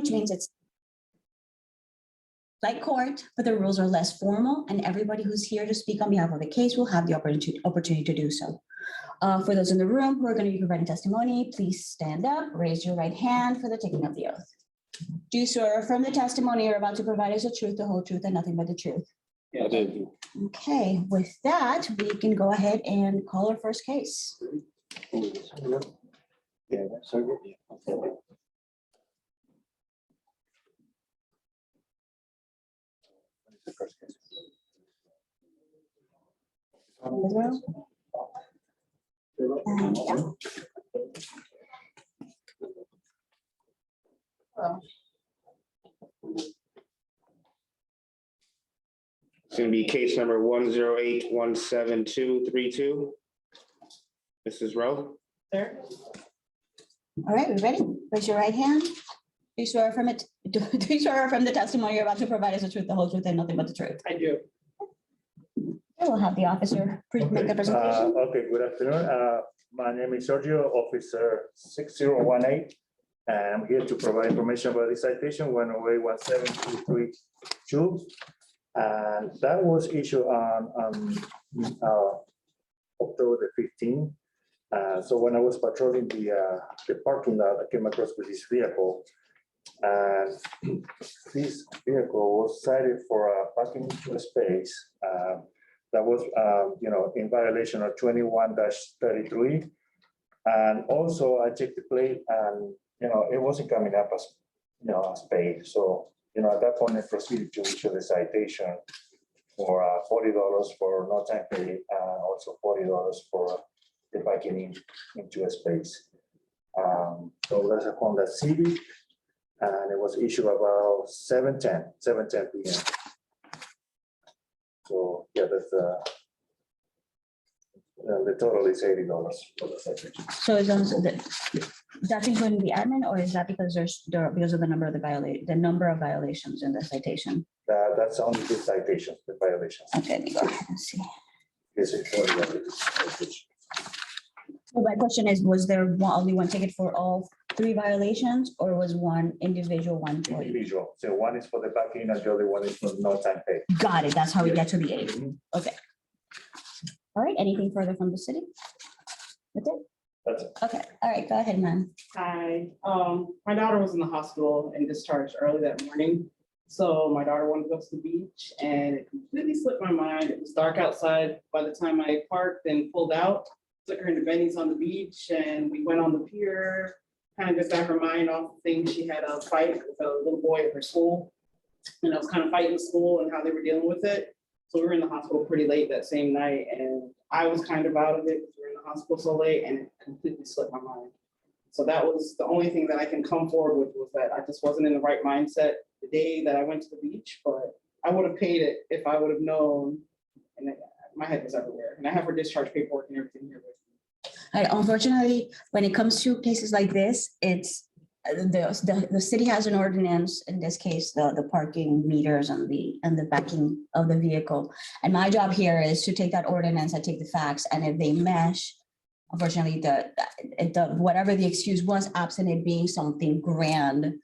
which means it's like court, but the rules are less formal, and everybody who's here to speak on behalf of the case will have the opportunity to do so. For those in the room who are going to be providing testimony, please stand up, raise your right hand for the taking of the oath. Do you swear or affirm the testimony you're about to provide is the truth, the whole truth, and nothing but the truth? Yeah, I do. Okay, with that, we can go ahead and call our first case. Yeah, that's so good. And, yeah. It's gonna be case number 108-17232. Mrs. Rowe? There. All right, we ready? Raise your right hand. Do you swear affirm it? Do you swear affirm the testimony you're about to provide is the truth, the whole truth, and nothing but the truth? I do. I will have the officer make the presentation. Okay, good afternoon. My name is Sergio, Officer 6018. And I'm here to provide information about the citation 108-17232. And that was issued on October the 15th. So when I was patrolling the parking lot, I came across with this vehicle. And this vehicle was cited for parking into a space that was, in violation of 21-33. And also I checked the plate and, it wasn't coming up as, as paid. So, at that point I proceeded to issue the citation for $40 for no time pay, and also $40 for the backing into a space. So that's a Honda Civic, and it was issued about 7:10 p.m. So yeah, that's the total is $80 for the citation. So is that's including the admin, or is that because because of the number of the number of violations in the citation? That's only the citations, the violations. Okay, let me go ahead and see. Yes, it's $40. So my question is, was there only one ticket for all 3 violations, or was one individual one for each? Individual. So one is for the backing and the other one is for no time pay. Got it. That's how we get to the 80. Mhm. Okay. All right, anything further from the city? That's it? That's it. Okay, all right, go ahead, ma'am. Hi, my daughter was in the hospital and discharged early that morning. So my daughter wanted to go to the beach and it completely slipped my mind. It was dark outside by the time I parked and pulled out. Took her into Benny's on the beach and we went on the pier, kind of just got her mind off things. She had a fight with a little boy at her school. And I was kind of fighting school and how they were dealing with it. So we were in the hospital pretty late that same night and I was kind of out of it because we were in the hospital so late and it completely slipped my mind. So that was the only thing that I can come forward with, was that I just wasn't in the right mindset the day that I went to the beach, but I would have paid it if I would have known. And my head was everywhere. And I have her discharge paperwork and everything here with me. Unfortunately, when it comes to cases like this, it's the city has an ordinance, in this case, the parking meters and the backing of the vehicle. And my job here is to take that ordinance, I take the facts, and if they mesh, unfortunately, the whatever the excuse was, absent it being something grand,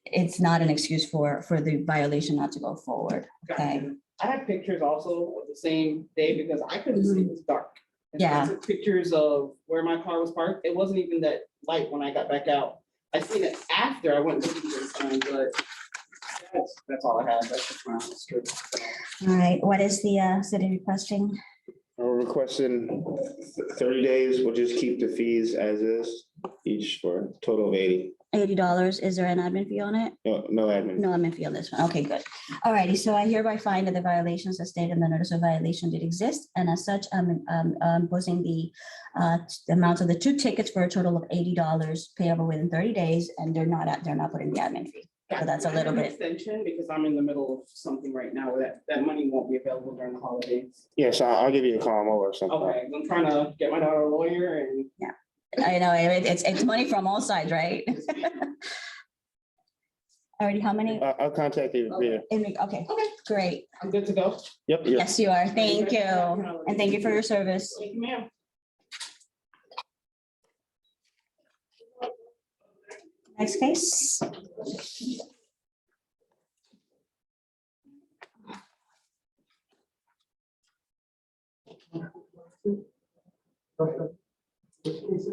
it's not an excuse for the violation not to go forward. Okay. Gotcha. I have pictures also of the same day because I couldn't see, it was dark. And Yeah. I took pictures of where my car was parked. It wasn't even that light when I got back out. I seen it after I went looking for the sign, but that's all I had. That's just my history. All right, what is the city requesting? We're requesting 30 days. We'll just keep the fees as is, each for a total of 80. $80. Is there an admin fee on it? No admin. No admin fee on this one. Okay, good. All righty, so I hereby find that the violations as stated in the notice of violation did exist, and as such, I'm imposing the amount of the 2 tickets for a total of $80 payable within 30 days, and they're not putting the admin fee. So that's a little I have an bit. extension because I'm in the middle of something right now where that money won't be available during the holidays. Yes, I'll give you a call over or something. Okay, I'm trying to get my daughter a lawyer and I know, it's money from all sides, right? Already, how many? I'll contact you. Okay. Yeah. Okay, great. I'm good to go. Yep. Yes, you are. Thank you. And thank you for your service. Thank you, ma'am. Next case.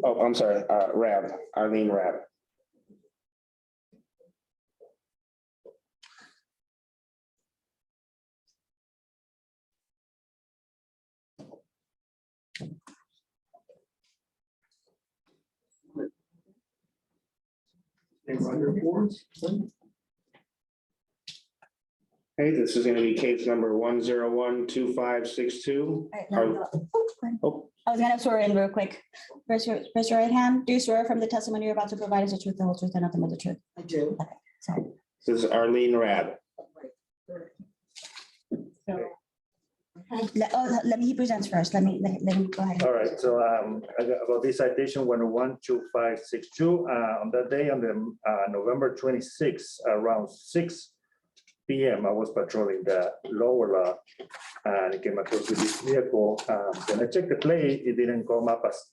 Oh, I'm sorry, Rab, Arlene Rab. Okay, this is gonna be case number 1012562. All right, now- oh, go ahead. I was gonna swear in real quick. Raise your right hand. Do you swear from the testimony you're about to provide is the truth, the whole truth, and nothing but the truth? I do. Sorry. This is Arlene Rab. So, Let me, he presents first. Let me go ahead. All right, so about this citation 1012562, on that day, on the November 26th, around 6 PM, I was patrolling the lower lot and I came across with this vehicle. When I checked the plate, it didn't come up as,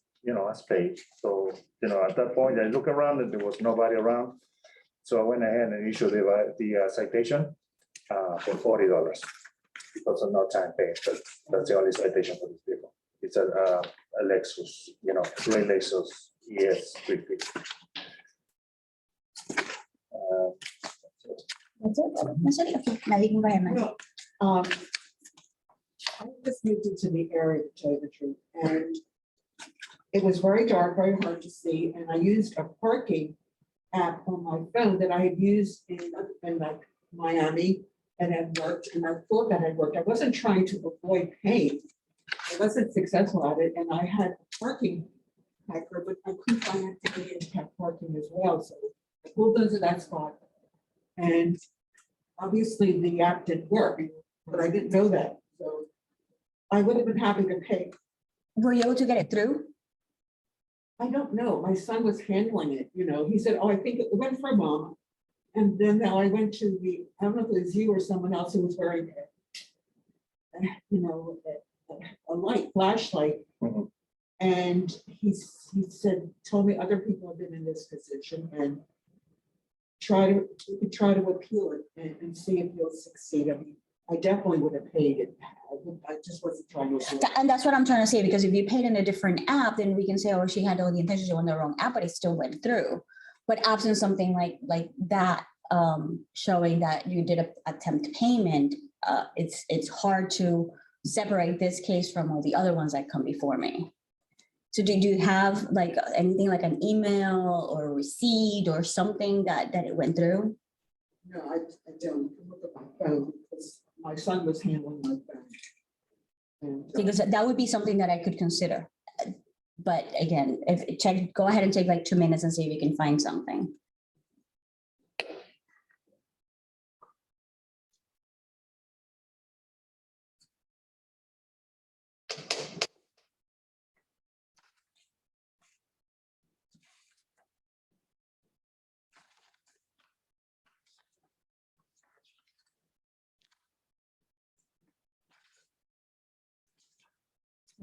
as plate. So, at that point, I looked around and there was nobody around. So I went ahead and issued the citation for $40 because of no time paid, but that's the only citation for this vehicle. It's a Lexus, gray Lexus ES 350. That's it. That's it. Okay, now you can go ahead, ma'am. No, I just moved into the area, to tell you the truth, and it was very dark, very hard to see, and I used a parking app on my phone that I had used in like Miami, and it worked, and I thought that it worked. I wasn't trying to avoid paying. I wasn't successful at it, and I had a parking tracker, but I couldn't find any impact parking as well, so I pulled into that spot. And obviously the app didn't work, but I didn't know that, so I would have been happy to pay. Were you able to get it through? I don't know, my son was handling it, he said, oh, I think it went for mom. And then now I went to I don't know if it was you or someone else who was wearing a light, flashlight. Mhm. And he said, told me other people have been in this position and try to appeal it and see if you'll succeed. I mean, I definitely would have paid it. I just wasn't trying to. And that's what I'm trying to say, because if you paid in a different app, then we can say, oh, she had all the intentions on the wrong app, but it still went through. But absent something like that, showing that you did attempt payment, it's hard to separate this case from all the other ones that come before me. So do you have like anything like an email or a receipt or something that it went through? No, I don't look at my phone because my son was handling my phone. And, Because that would be something that I could consider. But again, go ahead and take like 2 minutes and see if you can find something.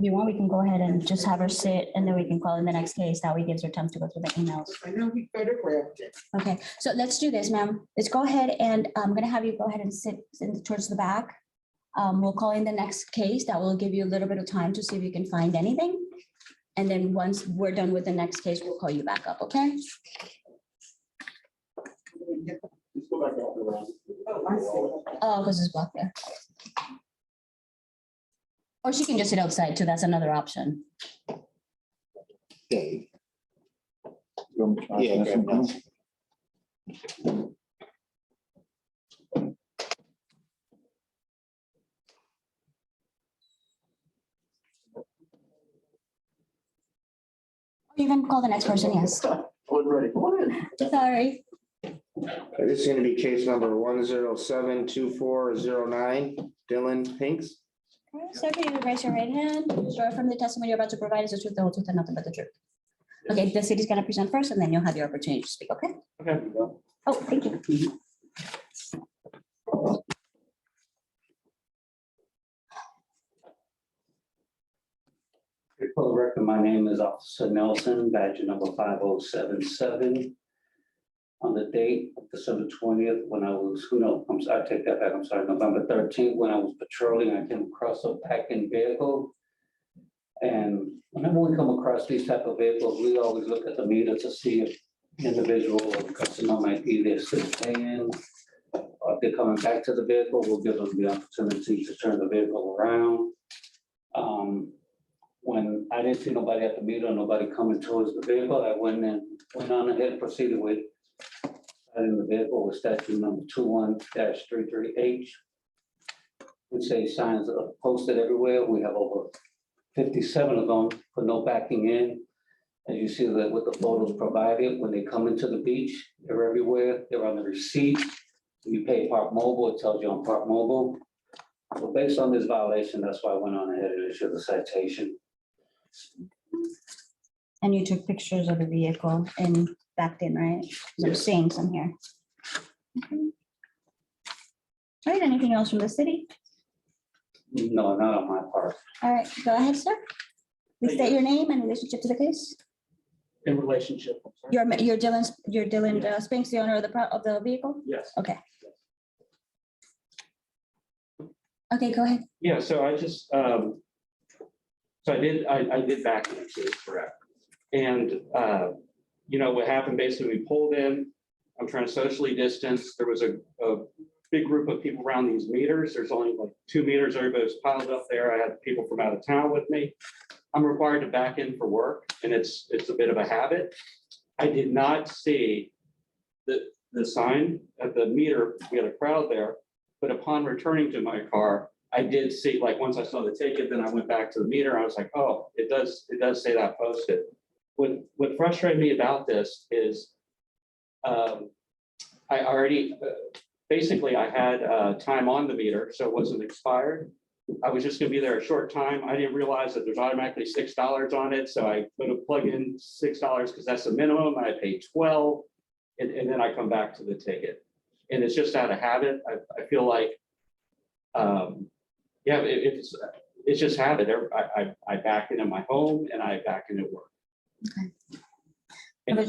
If you want, we can go ahead and just have her sit and then we can call in the next case. That way gives her time to go through the emails. I know he photographed it. Okay, so let's do this, ma'am. Let's go ahead and I'm gonna have you go ahead and sit towards the back. We'll call in the next case. That will give you a little bit of time to see if you can find anything. And then once we're done with the next case, we'll call you back up, okay? Oh, I see. Oh, because it's blocked there. Or she can just sit outside too. That's another option. Dave. Yeah, grab that. You can call the next person, yes. Ready, come on in. Sorry. Okay, this is gonna be case number 1072409, Dylan Pinks. Okay, sir, can you raise your right hand? Swear from the testimony you're about to provide is the truth, the whole truth, and nothing but the truth. Okay, the city's gonna present first, and then you'll have your opportunity to speak, okay? Okay. Oh, thank you. For the record, my name is Officer Nelson, badge number 5077. on the date of December 20th, when I was, no, I take that back, I'm sorry, November 13th, when I was patrolling, I came across a packing vehicle. And whenever we come across these type of vehicles, we always look at the meter to see if the individual or the customer might be there still paying. Or if they're coming back to the vehicle, we'll give them the opportunity to turn the vehicle around. When I didn't see nobody at the meter, nobody coming towards the vehicle, I went on ahead and proceeded with in the vehicle with statute number 21-33H. We say signs are posted everywhere. We have over 57 of them for no backing in. As you see that with the photos provided, when they come into the beach, they're everywhere. They're on the receipt. You pay Park Mobile, it tells you on Park Mobile. So based on this violation, that's why I went on ahead and issued the citation. And you took pictures of the vehicle and backed in, right? 'Cause I'm Yes. seeing some here. Okay. All right, anything else from the city? No, not on my part. All right, go ahead, sir. Please state your name and relationship to the case. In relationship. I'm sorry. You're Dylan Spinks, the owner of the vehicle? Yes. Okay. Okay, go ahead. Yeah, so I just, so I did back into it, correct. And, what happened, basically, we pulled in, I'm trying to socially distance. There was a big group of people around these meters. There's only like 2 meters, everybody was piled up there. I had people from out of town with me. I'm required to back in for work, and it's a bit of a habit. I did not see the sign at the meter. We had a crowd there, but upon returning to my car, I did see, like, once I saw the ticket, then I went back to the meter. I was like, oh, it does say that posted. What frustrated me about this is I already, basically I had time on the meter, so it wasn't expired. I was just gonna be there a short time. I didn't realize that there's automatically $6 on it. So I put a plug in $6 because that's the minimum. I paid 12 and then I come back to the ticket. And it's just out of habit. I feel like, yeah, it's just habit. I back in at my home and I back in at work. Okay. And I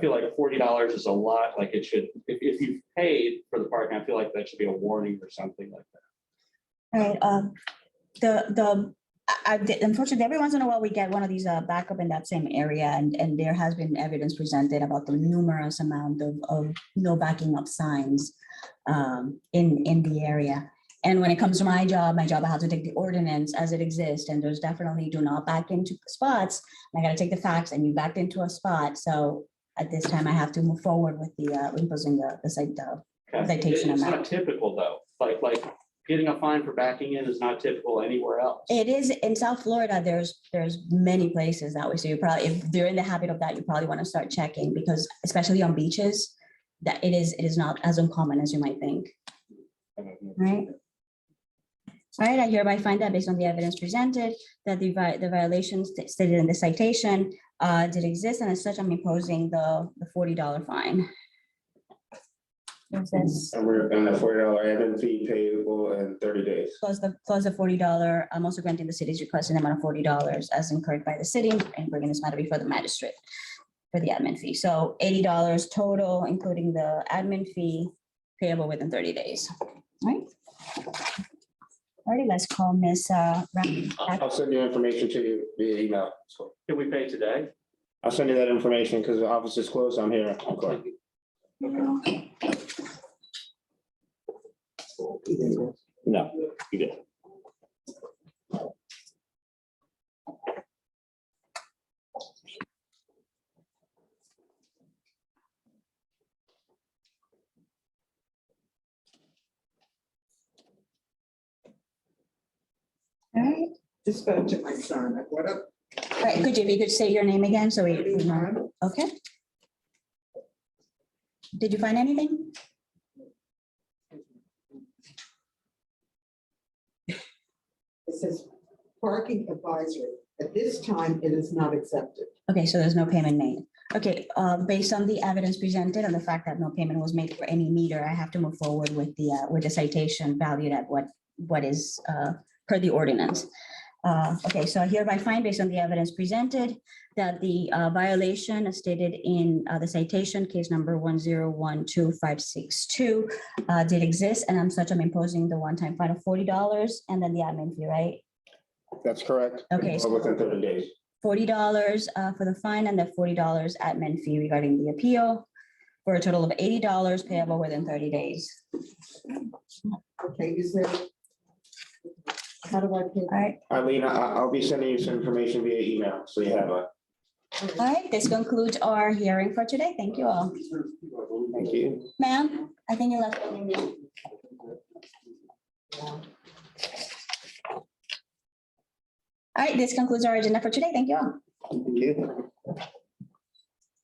feel like $40 is a lot. Like it should, if you've paid for the parking, I feel like that should be a warning or something like that. All right, unfortunately, every once in a while, we get one of these backup in that same area, and there has been evidence presented about the numerous amount of no backing up signs in the area. And when it comes to my job, I have to take the ordinance as it exists, and there's definitely do not back into spots. I gotta take the facts, and you backed into a spot, so at this time, I have to move forward with the imposing the citation It's amount. not typical though, like getting a fine for backing in is not typical anywhere else. It is in South Florida. There's many places that way. So you probably, if they're in the habit of that, you probably want to start checking, because especially on beaches, that it is not as uncommon as you might think. Right. All right, I hereby find that based on the evidence presented, that the violations stated in the citation did exist, and as such, I'm imposing the $40 fine. It says, And we're on the $40 admin fee payable in 30 days. plus the $40, I'm also granting the city's request in the amount of $40 as incurred by the city and bringing this matter before the magistrate for the admin fee. So $80 total, including the admin fee payable within 30 days. All right. Alrighty, let's call Miss. I'll send you information to you via email. So Can we pay today? I'll send you that information because the office is closed. I'm here. I'm going. No, you did. All right. Just spoke to my son. What up? All right, if you could say your name again, so we know. Okay. Did you find anything? It says parking advisory. At this time, it is not accepted. Okay, so there's no payment made. Okay, based on the evidence presented and the fact that no payment was made for any meter, I have to move forward with the citation valued at what is per the ordinance. Okay, so I hereby find based on the evidence presented that the violation as stated in the citation, case number 1012562, did exist, and I'm imposing the one-time fine of $40 and then the admin fee, right? That's correct. Okay. Within 30 days. $40 for the fine and the $40 admin fee regarding the appeal, for a total of $80 payable within 30 days. Okay, is there? How do I pay? All right, Eileen, I'll be sending you some information via email, so you have a, all right, this concludes our hearing for today. Thank you all. thank you. Ma'am, I think you left it in there. All right, this concludes our agenda for today. Thank you all. Thank you.